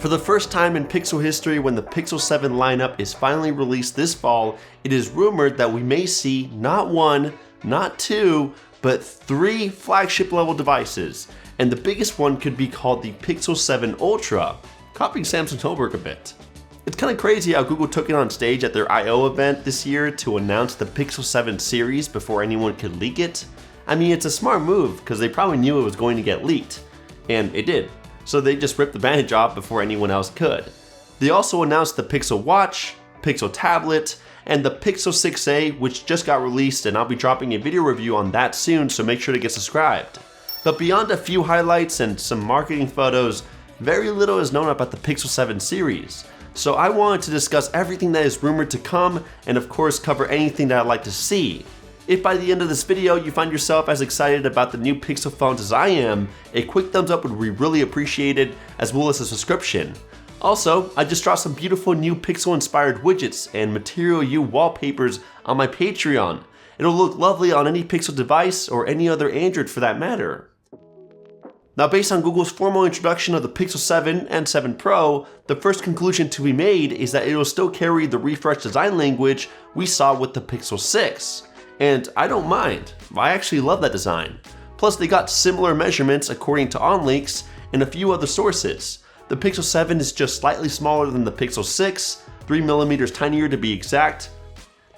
For the first time in Pixel history, when the Pixel 7 lineup is finally released this fall, it is rumored that we may see not one, not two, but 3 flagship level devices, and the biggest one could be called the Pixel 7 Ultra, copying Samsung's homework a bit. It's kind of crazy how Google took it on stage at their I/O event this year to announce the Pixel 7 series before anyone could leak it. I mean, it's a smart move because they probably knew it was going to get leaked, and it did. So they just ripped the bandage off before anyone else could. They also announced the Pixel Watch, Pixel Tablet, and the Pixel 6a, which just got released, and I'll be dropping a video review on that soon, so make sure to get subscribed. But beyond a few highlights and some marketing photos, very little is known about the Pixel 7 series. So I wanted to discuss everything that is rumored to come, and of course cover anything that I'd like to see. If by the end of this video you find yourself as excited about the new Pixel phones as I am, a quick thumbs up would be really appreciated, as well as a subscription. Also, I just dropped some beautiful new Pixel inspired widgets and Material U wallpapers on my Patreon. It'll look lovely on any Pixel device or any other Android for that matter. Now, based on Google's formal introduction of the Pixel 7 and 7 Pro, the first conclusion to be made is that it will still carry the refreshed design language we saw with the Pixel 6. And I don't mind, I actually love that design. Plus they got similar measurements according to OnLeaks and a few other sources. The Pixel 7 is just slightly smaller than the Pixel 6, 3mm tinier to be exact.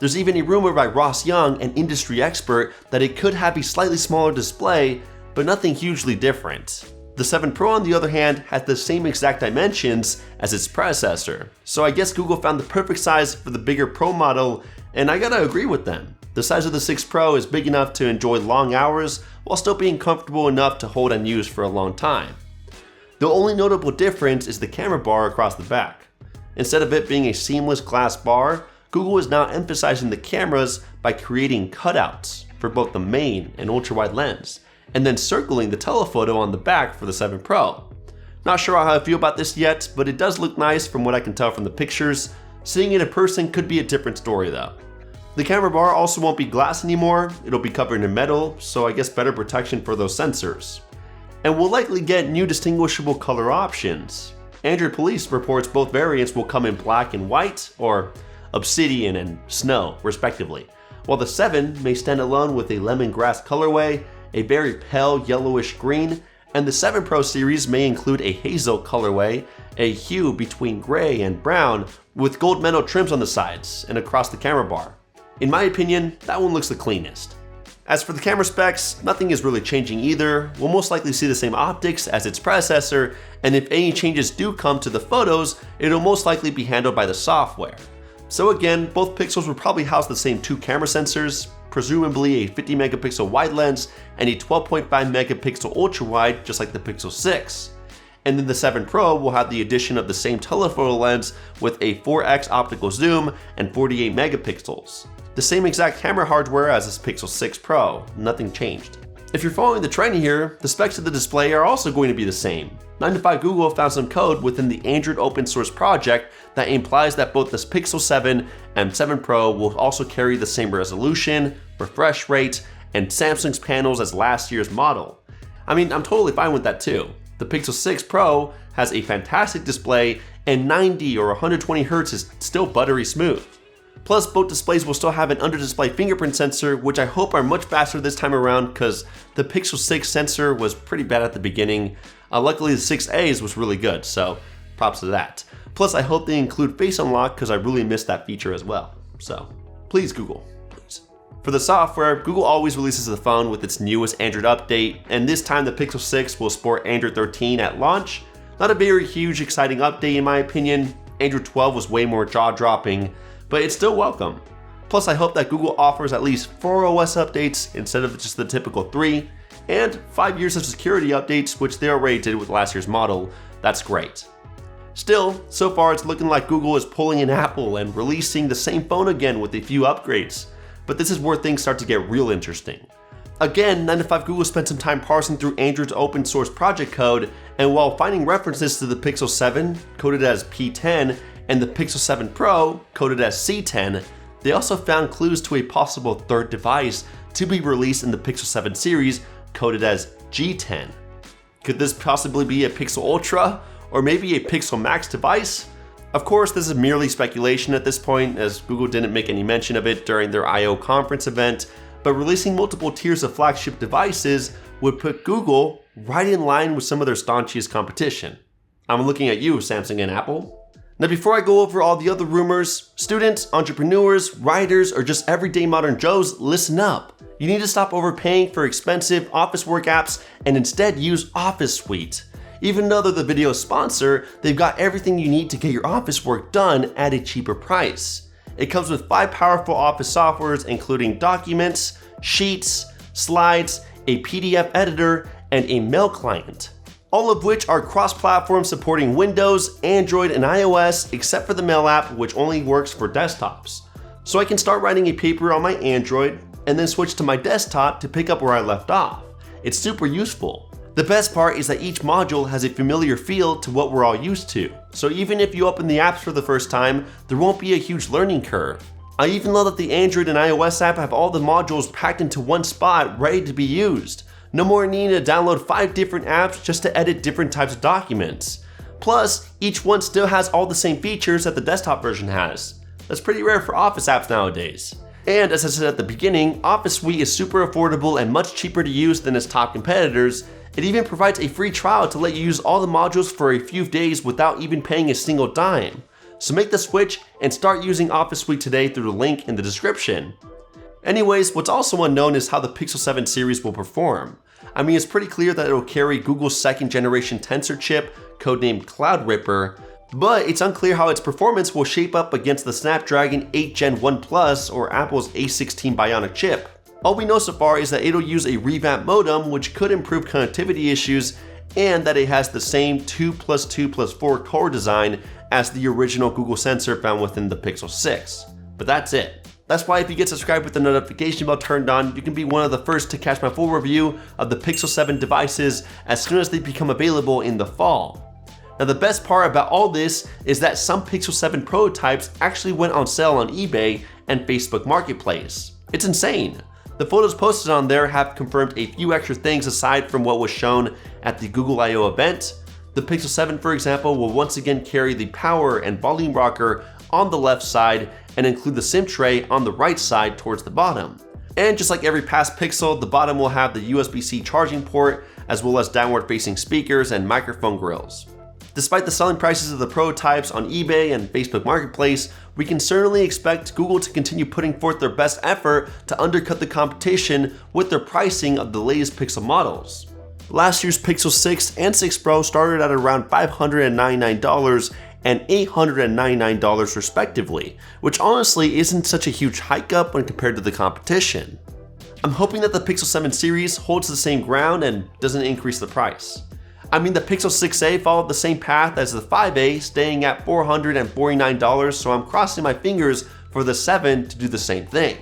There's even a rumor by Ross Young, an industry expert, that it could have a slightly smaller display, but nothing hugely different. The 7 Pro on the other hand has the same exact dimensions as its predecessor. So I guess Google found the perfect size for the bigger Pro model, and I gotta agree with them. The size of the 6 Pro is big enough to enjoy long hours while still being comfortable enough to hold and use for a long time. The only notable difference is the camera bar across the back. Instead of it being a seamless glass bar, Google is now emphasizing the cameras by creating cutouts for both the main and ultra-wide lens, and then circling the telephoto on the back for the 7 Pro. Not sure how I feel about this yet, but it does look nice from what I can tell from the pictures. Seeing it in person could be a different story though. The camera bar also won't be glass anymore, it'll be covered in metal, so I guess better protection for those sensors. And we'll likely get new distinguishable color options. Android Police reports both variants will come in black and white, or obsidian and snow, respectively, while the 7 may stand alone with a lemongrass colorway, a very pale yellowish green, and the 7 Pro series may include a hazel colorway, a hue between gray and brown, with gold metal trims on the sides and across the camera bar. In my opinion, that one looks the cleanest. As for the camera specs, nothing is really changing either. We'll most likely see the same optics as its predecessor, and if any changes do come to the photos, it'll most likely be handled by the software. So again, both Pixels will probably house the same 2 camera sensors, presumably a 50 megapixel wide lens and a 12.5 megapixel ultra wide, just like the Pixel 6. And then the 7 Pro will have the addition of the same telephoto lens with a 4x optical zoom and 48 megapixels. The same exact camera hardware as this Pixel 6 Pro, nothing changed. If you're following the trend here, the specs of the display are also going to be the same. 9to5Google found some code within the Android open source project that implies that both this Pixel 7 and 7 Pro will also carry the same resolution, refresh rate, and Samsung's panels as last year's model. I mean, I'm totally fine with that too. The Pixel 6 Pro has a fantastic display, and 90 or 120 Hz is still buttery smooth. Plus, both displays will still have an under-display fingerprint sensor, which I hope are much faster this time around because the Pixel 6 sensor was pretty bad at the beginning. Luckily, the 6a's was really good, so props to that. Plus, I hope they include Face Unlock because I really missed that feature as well. So, please Google, please. For the software, Google always releases the phone with its newest Android update, and this time the Pixel 6 will support Android 13 at launch. Not a very huge, exciting update in my opinion. Android 12 was way more jaw-dropping, but it's still welcome. Plus, I hope that Google offers at least 4 OS updates instead of just the typical 3, and 5 years of security updates, which they already did with last year's model. That's great. Still, so far it's looking like Google is pulling an Apple and releasing the same phone again with a few upgrades. But this is where things start to get real interesting. Again, 9to5Google spent some time parsing through Android's open source project code, and while finding references to the Pixel 7, coded as P10, and the Pixel 7 Pro, coded as C10, they also found clues to a possible third device to be released in the Pixel 7 series, coded as G10. Could this possibly be a Pixel Ultra, or maybe a Pixel Max device? Of course, this is merely speculation at this point, as Google didn't make any mention of it during their I/O conference event, but releasing multiple tiers of flagship devices would put Google right in line with some of their staunchiest competition. I'm looking at you, Samsung and Apple. Now, before I go over all the other rumors, students, entrepreneurs, writers, or just everyday modern Joes, listen up. You need to stop overpaying for expensive office work apps and instead use OfficeSuite. Even though they're the video sponsor, they've got everything you need to get your office work done at a cheaper price. It comes with 5 powerful office softwares, including Documents, Sheets, Slides, a PDF editor, and a mail client. All of which are cross-platform, supporting Windows, Android, and iOS, except for the Mail app, which only works for desktops. So I can start writing a paper on my Android, and then switch to my desktop to pick up where I left off. It's super useful. The best part is that each module has a familiar feel to what we're all used to. So even if you open the apps for the first time, there won't be a huge learning curve. I even love that the Android and iOS app have all the modules packed into one spot, ready to be used. No more needing to download 5 different apps just to edit different types of documents. Plus, each one still has all the same features that the desktop version has. That's pretty rare for Office apps nowadays. And as I said at the beginning, OfficeSuite is super affordable and much cheaper to use than its top competitors. It even provides a free trial to let you use all the modules for a few days without even paying a single dime. So make the switch and start using OfficeSuite today through the link in the description. Anyways, what's also unknown is how the Pixel 7 series will perform. I mean, it's pretty clear that it'll carry Google's 2nd generation Tensor chip, codenamed Cloud Ripper, but it's unclear how its performance will shape up against the Snapdragon 8 Gen 1 Plus or Apple's A16 Bionic chip. All we know so far is that it'll use a revamped modem, which could improve connectivity issues, and that it has the same 2+2+4 core design as the original Google sensor found within the Pixel 6. But that's it. That's why if you get subscribed with the notification bell turned on, you can be one of the first to catch my full review of the Pixel 7 devices as soon as they become available in the fall. Now, the best part about all this is that some Pixel 7 prototypes actually went on sale on eBay and Facebook Marketplace. It's insane. The photos posted on there have confirmed a few extra things aside from what was shown at the Google I/O event. The Pixel 7, for example, will once again carry the power and volume rocker on the left side and include the SIM tray on the right side towards the bottom. And just like every past Pixel, the bottom will have the USB-C charging port, as well as downward-facing speakers and microphone grills. Despite the selling prices of the prototypes on eBay and Facebook Marketplace, we can certainly expect Google to continue putting forth their best effort to undercut the competition with their pricing of the latest Pixel models. Last year's Pixel 6 and 6 Pro started at around $599 and $899 respectively, which honestly isn't such a huge hike up when compared to the competition. I'm hoping that the Pixel 7 series holds the same ground and doesn't increase the price. I mean, the Pixel 6a followed the same path as the 5a, staying at $449, so I'm crossing my fingers for the 7 to do the same thing.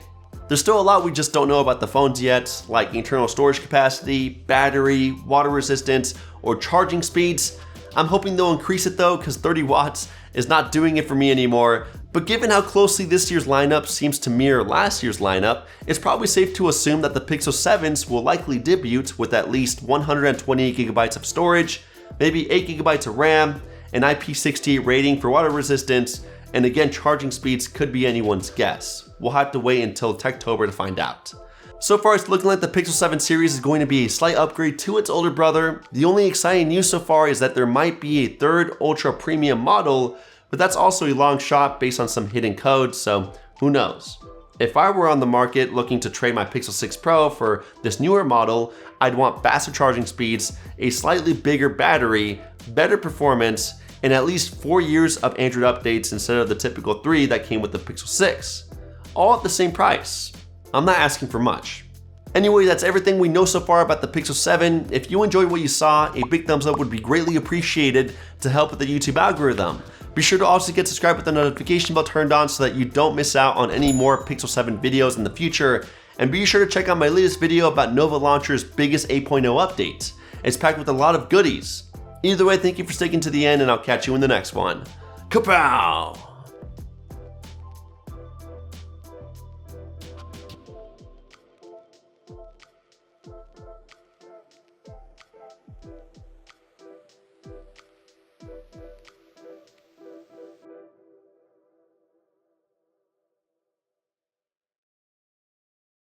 There's still a lot we just don't know about the phones yet, like internal storage capacity, battery, water resistance, or charging speeds. I'm hoping they'll increase it though, because 30 watts is not doing it for me anymore. But given how closely this year's lineup seems to mirror last year's lineup, it's probably safe to assume that the Pixel 7s will likely debut with at least 128GB of storage, maybe 8GB of RAM, an IP68 rating for water resistance, and again, charging speeds could be anyone's guess. We'll have to wait until Techtober to find out. So far, it's looking like the Pixel 7 series is going to be a slight upgrade to its older brother. The only exciting news so far is that there might be a 3rd ultra premium model, but that's also a long shot based on some hidden code, so who knows. If I were on the market looking to trade my Pixel 6 Pro for this newer model, I'd want faster charging speeds, a slightly bigger battery, better performance, and at least 4 years of Android updates instead of the typical 3 that came with the Pixel 6. All at the same price. I'm not asking for much. Anyway, that's everything we know so far about the Pixel 7. If you enjoyed what you saw, a big thumbs up would be greatly appreciated to help with the YouTube algorithm. Be sure to also get subscribed with the notification bell turned on so that you don't miss out on any more Pixel 7 videos in the future. And be sure to check out my latest video about Nova Launcher's biggest 8.0 updates. It's packed with a lot of goodies. Either way, thank you for sticking to the end, and I'll catch you in the next one. Kapow!